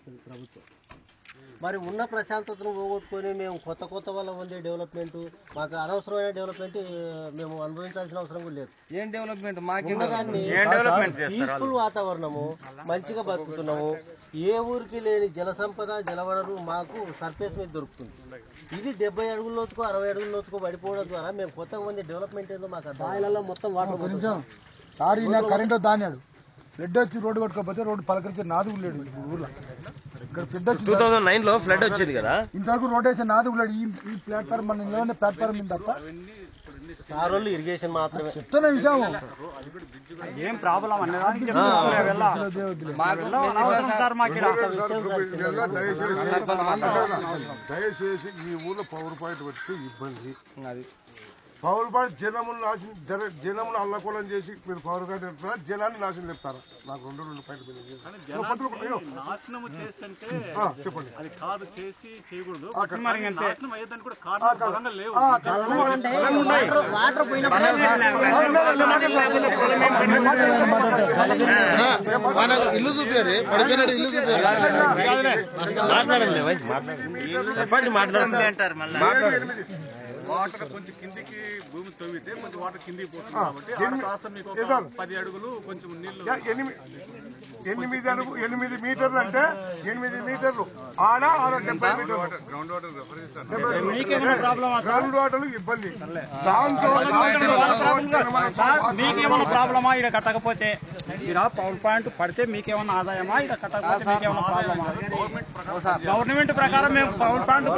చేస్తుంది ప్రభుత్వం. మరి ఉన్న ప్రశాంతతను పోగొట్టుకొని మేము కొత్త వల్ల ఉంది డెవలప్మెంట్, మాకు అనవసరమైన డెవలప్మెంట్ మేము అనుభవించాల్సిన అవసరం కూడా లేదు. ఏం డెవలప్మెంట్? పీస్ఫుల్ వాతావరణము, మంచిగా బతుకుతున్నాము. ఏ ఊరికి లేని జల సంపద, జలవనరు మాకు సర్ఫేస్ మీద దొరుకుతుంది. ఇది 70 అడుగుల లోతుకో 60 అడుగుల లోతుకో పడిపోవడం ద్వారా మేము కొత్తగా ఉంది డెవలప్మెంట్ ఏదో మాకు బాయిలలో మొత్తం వాటర్ కరెంట్ దాన్నాడు. ఫ్లడ్ వచ్చి రోడ్డు కొట్టుకోకపోతే రోడ్డు పలకరించి నాది ఉండేది ఊర్లో. ఇక్కడ ఫ్లడ్ వచ్చి 2009 లో ఫ్లడ్ వచ్చేది కదా, ఇంతవరకు రోడ్ వేసే నాది ఉండేది. ఈ ప్లాట్ఫామ్ మన నిలవనే ప్లాట్ఫామ్ ఉంది తప్ప సారోళ్ళు ఇరిగేషన్ మాత్రమే చెప్తున్న విషయం. ఏం ప్రాబ్లం దయచేసి ఈ ఊళ్ళో పవర్ పాయింట్ పెడితే ఇబ్బంది. పవర్ పాయింట్ జనమును అల్లకూలం చేసి మీరు పవర్ పాయింట్ చెప్తారా, జనాన్ని నాశనం చెప్తారా? నాకు రెండు పాయింట్లు నాశనం చేస్తుంటే చెప్పండి. అది కాదు, చేసి చేయకూడదు. నాశనం అయ్యేదాన్ని కూడా కారణాలు లేవు. ఇల్లు చూపారు, పడుకున్నాడు ఇల్లు చూపారు. మాట్లాడండి. వాటర్ కొంచెం కిందికి భూమి తవ్వితే కొంచెం వాటర్ కిందికి పోతుంది కాబట్టి కాస్త మీకు 10 అడుగులు కొంచెం నీళ్లు 8 మీటర్లు అంటే 8 మీటర్లు ఆడ 70 మీటర్లు గ్రౌండ్ వాటర్ ఇబ్బంది. దాంతో మీకేమన్నా ప్రాబ్లమా ఇక్కడ కట్టకపోతే? ఇలా పవర్ పాయింట్ పడితే మీకేమన్నా ఆదాయమా? ఇక్కడ కట్టకపోతే మీకేమన్నా ప్రాబ్లమా? గవర్నమెంట్ ప్రకారం మేము పవర్ పాయింట్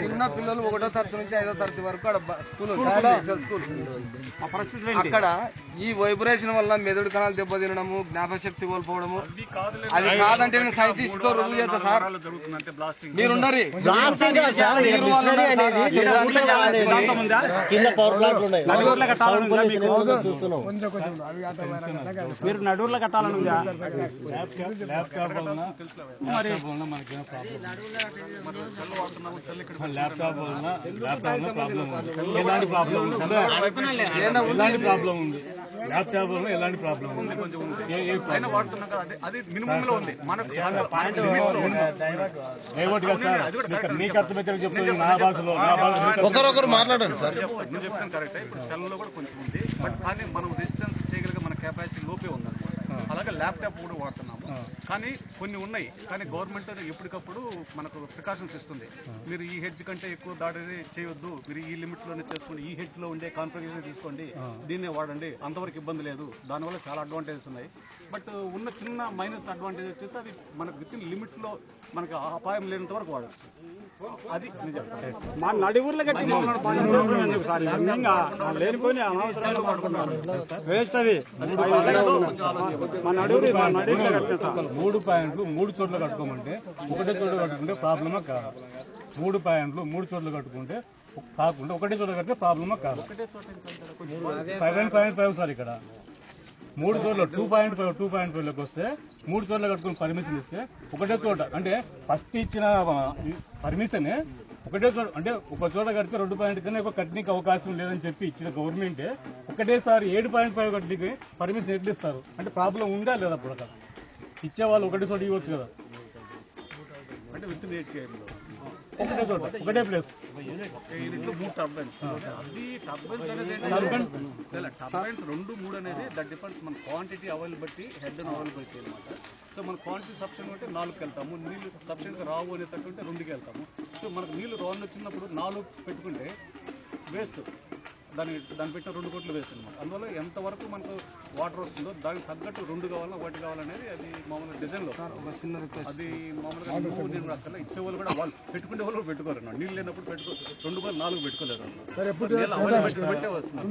చిన్న పిల్లలు 1వ తరగతి నుంచి 5వ తరగతి వరకు స్కూల్ అక్కడ ఈ వైబ్రేషన్ వల్ల మెదడు కణాలు దెబ్బతినడము, జ్ఞాపకశక్తి కోల్పోవడము, అది కాదంటే నేను సైంటిస్ట్ తో రుజువు చేస్తా సార్. మీరుండరు మీరు నడూర్లో కట్టాలని ప్రాబ్లం ఉంది. ల్యాప్టాప్ వల్ల ఎలాంటి ప్రాబ్లం ఉంది? వాడుతున్నాం కదా, అది మినిమం లో ఉంది. మనకు మీకు అర్థమైతే చెప్తుంది నా భాషలో. ఒకరొకరు మాట్లాడండి సార్. నేను చెప్తాను కరెక్ట్. ఇప్పుడు సెల్ లో కూడా కొంచెం ఉంది, బట్ కానీ మనం రెసిస్టెన్స్ చేయగలిగే మన కెపాసిటీ లోపే ఉందన్నమాట. అలాగే ల్యాప్టాప్ కూడా వాడుతున్నాము. కానీ కొన్ని ఉన్నాయి, కానీ గవర్నమెంట్ ఎప్పటికప్పుడు మనకు ప్రికాషన్స్ ఇస్తుంది. మీరు ఈ హెడ్జ్ కంటే ఎక్కువ దాడి చేయొద్దు, మీరు ఈ లిమిట్స్ లోనే చేసుకోండి, ఈ హెడ్జ్ లో ఉండే కాన్ఫిగరేషన్ తీసుకోండి, దీన్నే వాడండి, అంతవరకు ఇబ్బంది లేదు. దానివల్ల చాలా అడ్వాంటేజెస్ ఉన్నాయి. బట్ ఉన్న చిన్న మైనస్ అడ్వాంటేజ్ వచ్చేసి అది మనకు విత్ ఇన్ లిమిట్స్ లో మనకు అపాయం లేనంత వరకు వాడచ్చు. అది నిజం. మా నడివుర్లో కట్టి లేనిపోయి అనవసరాలు వాడుకున్నారు, వేస్ట్. అది మా నడువురు 3 పాయింట్లు 3 చోట్ల కట్టుకోమంటే ఒకటే చోట కట్టుకుంటే ప్రాబ్లమా కాదు? 3 పాయింట్లు 3 చోట్ల కట్టుకుంటే కాకుండా ఒకటే చోట కడితే ప్రాబ్లమా కాదు? 7.5 సార్ ఇక్కడ 3 చోట్ల 2.5 వస్తే 3 చోట్ల కట్టుకుని పర్మిషన్ ఇస్తే ఒకటే చోట, అంటే ఫస్ట్ ఇచ్చిన పర్మిషన్ ఒకటే చోట, అంటే ఒక చోట కడితే 2 పాయింట్ కన్నా ఎక్కువ కట్టడానికి అవకాశం లేదని చెప్పి ఇచ్చిన గవర్నమెంటే ఒకటేసారి 7.5 కట్టడానికి పర్మిషన్ ఎట్లు ఇస్తారు? అంటే ప్రాబ్లం ఉందా లేదా? అప్పుడు అక్కడ ఇచ్చేవాళ్ళు ఒకటే చోట ఇవ్వచ్చు కదా, అంటే విత్ ఇన్ 8 KM ఒకటే చోట ఒకటే ప్లేస్. యూనిట్లో 3 టర్బైన్స్. అది టర్బైన్స్ అనేది టర్బైన్స్ 2, 3 అనేది దట్ డిపెండ్స్ మన quantity availability, head and availability అనమాట. సో మన క్వాంటిటీ సఫిషియెంట్ ఉంటే 4కి వెళ్తాము, నీళ్లు సఫిషియెంట్ గా రావు అనేటట్టు ఉంటే 2కి వెళ్తాము. సో మనకు నీళ్లు రాను వచ్చినప్పుడు 4 పెట్టుకుంటే వేస్ట్. దాన్ని పెట్టిన 2 కోట్లు వేస్ట్ అనమాట. అందువల్ల ఎంతవరకు మనకు వాటర్ వస్తుందో దానికి తగ్గట్టు 2 కావాలా 1 కావాలనేది అది మామూలుగా డిజైన్ లో అది మామూలుగా నేను అక్కడ ఇచ్చే వాళ్ళు కూడా వాళ్ళు పెట్టుకునే వాళ్ళు పెట్టుకోరు అన్నమాట. నీళ్ళు లేనప్పుడు 2 బదులు 4 పెట్టుకోలేరు పెట్టే వస్తుంది.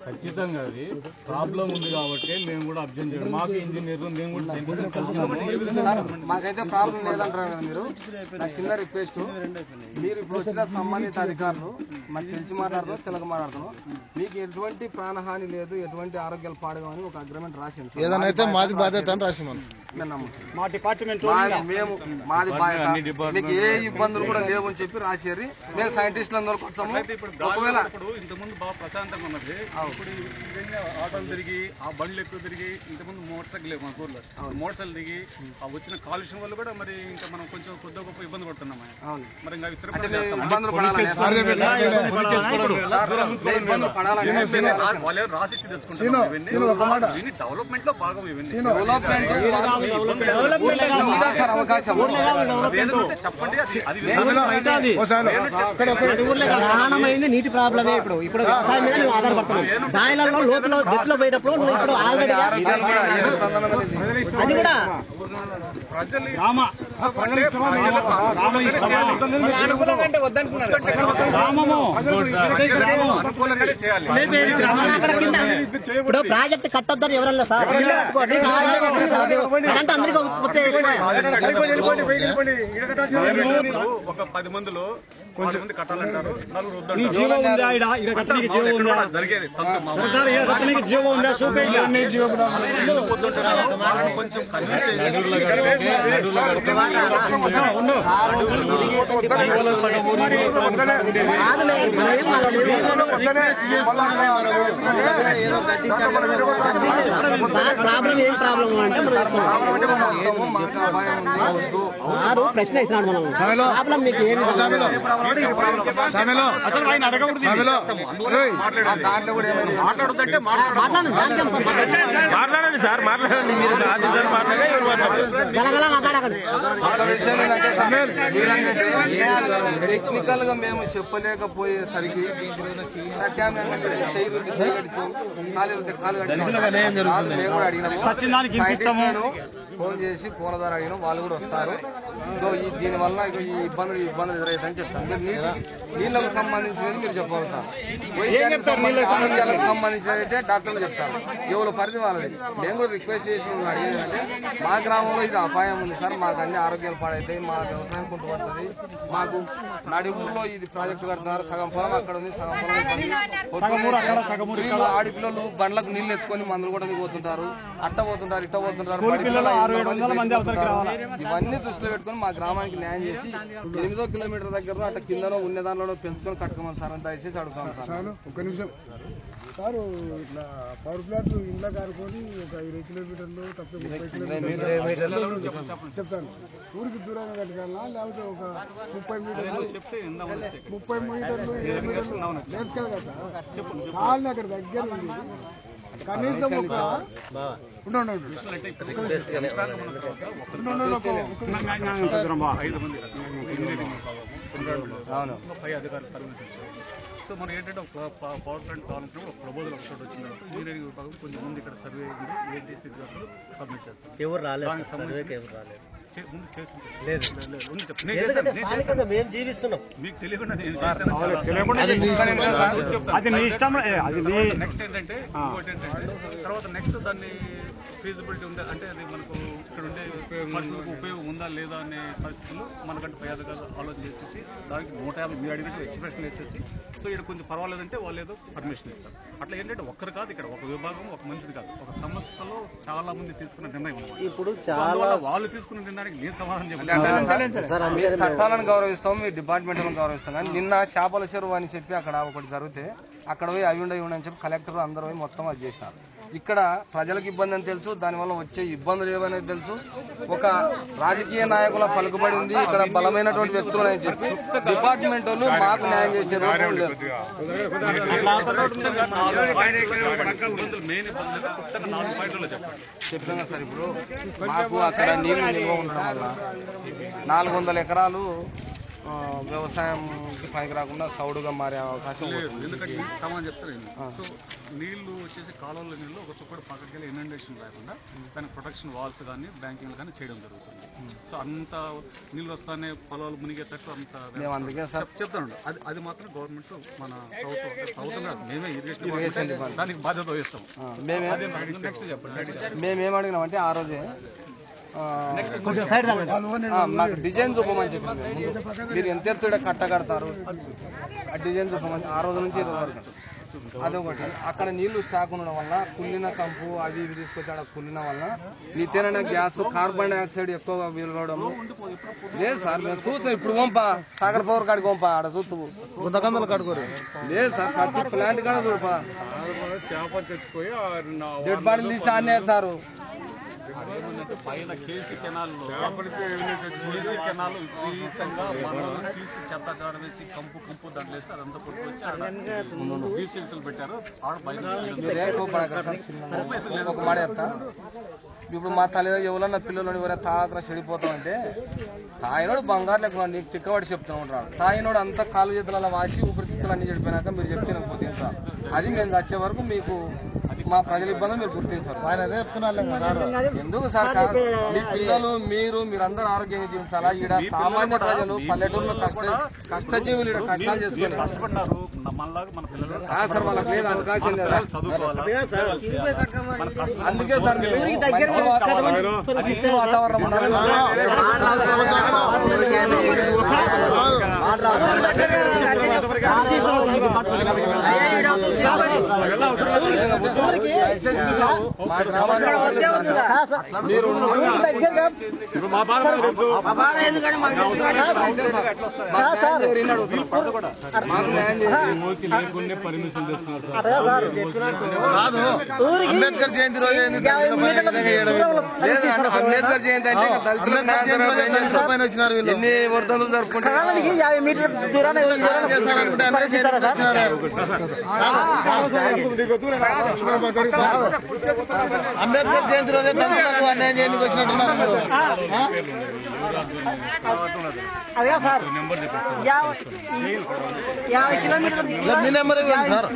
ఖచ్చితంగా అది ప్రాబ్లం ఉంది కాబట్టి మేము కూడా అబ్జర్వ్ చేయడం, మాకు ఇంజనీర్లు మేము కూడా మాకైతే ప్రాబ్లం లేదంటారు కదా మీరు. నాకు చిన్న రిక్వెస్ట్, మీరు ఇప్పుడు వచ్చిన సంబంధిత అధికారులు మరి తెలిసి మాట్లాడుతూ లక్షలకు మాట్లాడుతున్నాం. మీకు ఎటువంటి ప్రాణహాని లేదు, ఎటువంటి ఆరోగ్యాలు పాడగాని ఒక అగ్రిమెంట్ రాసింది. ఏదైనా అయితే మాది బాధ్యత అని రాసి మా డిపార్ట్మెంట్ మేము మాది బాధ్యత, మీకు ఏ ఇబ్బందులు కూడా లేవు అని చెప్పి రాసేది. మేము సైంటిస్టులు అందరికి వచ్చాము. ఒకవేళ ఇంతకుముందు బాగా ప్రశాంతంగా ఉన్నది, ఇప్పుడు ఇవన్నీ ఆటోలు తిరిగి ఆ బండ్లు ఎక్కువ తిరిగి ఇంతకుముందు మోటార్ సైకిల్ మా ఊర్లో మోటార్ సైకిల్ దిగి ఆ వచ్చిన కాలుష్యం వల్ల కూడా మరి ఇంకా మనం కొంచెం కొద్దిగా గొప్ప ఇబ్బంది పడుతున్నాం. మరి ఇంకా ఇబ్బందులు పడాలని వాళ్ళు రాసిచ్చి తెచ్చుకుంటారు. డెవలప్మెంట్ లో భాగం ఇవన్నీ అవకాశం చెప్పండి. ప్రధానమైంది నీటి ప్రాబ్లమే. ఇప్పుడు వ్యవసాయం మీద మేము ఆధారపడుతున్నాం. బాయిలలో లోతులో దెట్లో పోయేటప్పుడు ఇప్పుడు ఆల్రెడీ అది కూడా ఇప్పుడు ప్రాజెక్ట్ కట్టొద్దని ఎవరన్నా సార్ అంటే అందరికీ ఒక 10 మందిలో కొంతమంది కట్టాలంటారు, నలుగురు జరిగేది కొంచెం ప్రాబ్లం ఏం ప్రాబ్లం అంటే ప్రశ్న ఇస్తున్నాడు మనం. ప్రాబ్లం మీకు ఏమి మాట్లాడుతుంటే మాట్లాడండి సార్, మాట్లాడండి. మీరు టెక్నికల్ గా మేము చెప్పలేకపోయేసరికి ఫోన్ చేసి పూలదారు అడిగినాం, వాళ్ళు కూడా వస్తారు. సో దీనివల్ల ఈ ఇబ్బందులు ఎదురవుతాయని చెప్తాను. మీరు నీళ్లకు సంబంధించినది మీరు చెప్పగలుగుతారు. ఆరోగ్యాలకు సంబంధించినది అయితే డాక్టర్లు చెప్తారు. ఎవరు పరిధి వాళ్ళది. మేము కూడా రిక్వెస్ట్ చేసి అడిగేదంటే మా గ్రామంలో ఇది అపాయం ఉంది సార్, మాకు అన్ని ఆరోగ్యాలు పాడైతాయి, మా వ్యవసాయం కుంటుపడుతుంది, మాకు నడి ఊర్లో ఇది ప్రాజెక్టు కడుతున్నారు, సగం పొలం అక్కడ ఉంది, సగం పొలం ఆడిపిల్లలు బండ్లకు నీళ్లు ఎత్తుకొని మందులు కూడా పోతుంటారు, అట్ట పోతుంటారు, ఇట్ట పోతుంటారు. ఇవన్నీ దృష్టిలో పెట్టుకుని మా గ్రామానికి న్యాయం చేసి 8వ కిలోమీటర్ దగ్గర అట్లా కిందనో ఉన్న దానిలో పెంచుకొని కట్టుకోమని సార్ అని దయచేసి అడుగుతాం సార్. ఒక్క నిమిషం సార్, ఇట్లా పవర్ ప్లాంట్ ఇంట్లో కారుకొని ఒక 20 కిలోమీటర్లు తప్ప 30 కిలోమీటర్లు చెప్తాను. ఊరికి దూరంగా కట్టుకోవాలా లేకపోతే ఒక 30 మీటర్లు 30 మీటర్లు నేర్చుకోవాలి కదా సార్. కాళ్ళని అక్కడ దగ్గర ఉంది కనీసం ఒక పై అధికారులు పరిమితించారు. సో మనం ఏంటంటే ఒక పవర్ ప్లాంట్ కావాలంటే ఒక ప్రపోజల్ ఒకసారి వచ్చిన తర్వాత ఇంజనీరింగ్ విభాగం కొంచెం ముందు ఇక్కడ సర్వే అయింది, ఏంటి స్థితిగతులు సబ్మిట్ చేస్తారు. ఎవరు రాలేదు ముందు చేసి మేము జీవిస్తున్నాం, మీకు తెలియకుండా నేను చేశాను. నెక్స్ట్ ఏంటంటే ఇంకోటి ఏంటంటే తర్వాత నెక్స్ట్ దాన్ని ఫీజిబిలిటీ ఉందా అంటే అది మనకు ఇక్కడ ఉండే మనుషులకు ఉపయోగం ఉందా లేదా అనే పరిస్థితుల్లో మనకంటే పై అధికారులు ఆలోచన చేసేసి దానికి 150 మీరు అడిగినట్టు ఎక్స్ప్రెషన్ వేసేసి సో ఇక్కడ కొంచెం పర్వాలేదంటే వాళ్ళు ఏదో పర్మిషన్ ఇస్తారు. అట్లా ఏంటంటే ఒక్కరు కాదు, ఇక్కడ ఒక విభాగం ఒక మనిషిది కాదు, ఒక సంస్థలో చాలా మంది తీసుకున్న నిర్ణయం. ఇప్పుడు చాలా వాళ్ళు తీసుకున్న నిర్ణయానికి నేను సమాధానం చట్టాలను గౌరవిస్తాం, మీ డిపార్ట్మెంట్లను గౌరవిస్తాం. కానీ నిన్న చేపల చెరువు అని చెప్పి అక్కడ ఒకటి జరిగితే అక్కడ పోయి అవి ఉండయి అని చెప్పి కలెక్టర్ అందరూ పోయి మొత్తం అది చేసినారు. ఇక్కడ ప్రజలకు ఇబ్బంది అని తెలుసు, దానివల్ల వచ్చే ఇబ్బందులు ఏవనేది తెలుసు. ఒక రాజకీయ నాయకుల పలుకుబడి ఉంది, ఇక్కడ బలమైనటువంటి వ్యక్తులు అని చెప్పి డిపార్ట్మెంట్ వాళ్ళు మాకు న్యాయం చేసే రోజు లేదు. చెప్పాను సార్, ఇప్పుడు మాకు అక్కడ నీళ్లు నిల్వ ఉండడం వల్ల 400 ఎకరాలు వ్యవసాయంకి పనికి రాకుండా సౌడుగా మారే అవకాశం లేదు. ఎందుకంటే సమానం చెప్తారు. సో నీళ్లు వచ్చేసి కాలువల నీళ్లు ఒక చొక్కటి పక్కకి వెళ్ళి ఇనండేషన్ లేకుండా దానికి ప్రొటెక్షన్ వాల్స్ కానీ బ్యాంకింగ్ కానీ చేయడం జరుగుతుంది. సో అంత నీళ్ళు వస్తానే పొలాలు మునిగేటట్టు అంత చెప్తాను. అది మాత్రం గవర్నమెంట్ మన ప్రభుత్వం కాదు, మేమే ఇరిగేషన్ దానికి బాధ్యత వహిస్తాం. మేమేమడిగినామంటే ఆ రోజే మాకు డిజైన్ చూపమని చెప్పింది ముందు. మీరు ఎంత ఎత్తుడ కట్ట కడతారు ఆ డిజైన్ చూపమని ఆ రోజు నుంచి 20 వరకు. అదొకటి. అక్కడ నీళ్లు స్టాక్ ఉండడం వల్ల కుళ్ళిన కంపు అది ఇవి తీసుకొచ్చి అక్కడ కుళ్ళిన వల్ల మిథేన్ గ్యాస్ కార్బన్ డైఆక్సైడ్ ఎక్కువగా వెలువడము. లేదు సార్ మేము చూస్తాం ఇప్పుడు పంప సాగర్ పవర్ కాడికి పంప ఆడ చూస్తూ కడుకోరు. లేదు సార్ ప్రతి ప్లాంట్ కాడ చూడపా డెడ్ బాడీలు తీసి ఆడినారు సారు. అదేమంటే పైన కేసీ కెనాల్లో విపరీతంగా మనల్ని తీసి చెత్త చాడ వేసి కంపు దాంట్లో వేస్తే అదంతా కొట్టుకొచ్చి బీచ్ సిల్టర్లు పెట్టారు. ఆడ ఒక మాట చెప్తా. ఇప్పుడు మా తల్లిదండ్రులు ఎవరన్నా పిల్లలు ఎవరైనా తాగరా చెడిపోతామంటే తాయినోడు బంగారు లేకుండా నీకు తిక్కబడి చెప్తూ ఉంటారు. తాయినోడు అంతా కాలు చేతులలో వాసి ఊపిరితిత్తులు అన్ని చెడిపోయినాక మీరు చెప్తే అది మేము వచ్చే వరకు మీకు మా ప్రజల ఇబ్బందులు మీరు గుర్తించారు. ఎందుకు సార్ మీ పిల్లలు మీరందరూ ఆరోగ్యంగా జీవించాలా? ఈడ సామాన్య ప్రజలు పల్లెటూరులో కష్టజీవులు ఈడ కష్టాలు చేసుకుని కష్టపడ్డారు. మనలాగా మన పిల్లలు సార్ వాళ్ళకి లేదు అవకాశం లేదు. అందుకే సార్ మంచి వాతావరణం మా గ్రామానికి అంబేద్కర్ జయంతి రోజు అంబేద్కర్ జయంతి అంటే ఎన్ని వర్ధలు జరుపుకుంటారు. అంబేద్కర్ జయంతి రోజే దళితులకు అన్యాయం చేయడానికి వచ్చినట్టున్నారు. అదే సార్ 50 కిలోమీటర్లు మీ నెంబర్ ఇవ్వండి సార్.